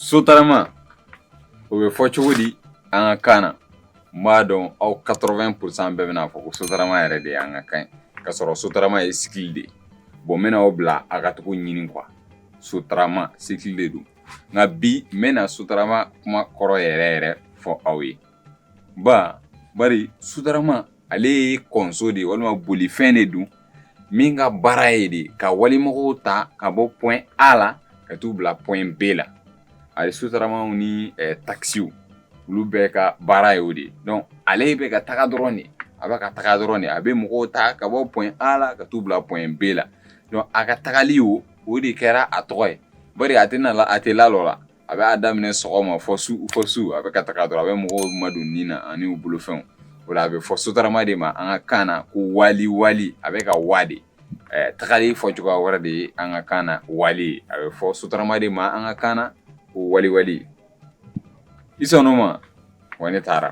Sotrama o bɛ fɔ cogo di an ka kan na n b'a dɔn aw 80% bɛɛ bɛna fɔ ko sotarama yɛrɛ de y'an ka kan ye ka sɔrɔ sotarama ye cycle de ye bon n bɛna aw bila a ka togo ɲini quoi sotarama cycle de don nka bi n bɛna sotarama kuma kɔrɔ yɛrɛ yɛrɛ fɔ aw ye bari sotarama ale ye kɔnso de ye walima bolifɛn de don min ka baara ye de ka walimɔgɔw ta ka bɔ point A la ka t'u bila point B la a ye sotaramaw ni taxiw olu bɛɛ ka baara ye o de ye donc ale bɛ ka taga dɔrɔn de a bɛ ka taga dɔrɔn de a bɛ mɔgɔw ta ka bɔ point A la ka t'u bila point B la donc a ka tagali o de kɛra a tɔgɔ ye bari a tɛ lalɔ la a bɛ a daminɛ sɔgɔma fɔ su a bɛ ka taga dɔrɔn a bɛ mɔgɔw madon nin na ani u bolofɛnw o la a bɛ fɔ sotarama de ma an ka kan na ko wali a bɛ ka wa de tagali fɔ cogoya wɛrɛ de ye an ka kan na wali a bɛ fɔ sotarama de ma an ka kan na ko wali i sɔn n'o ma wa ne taara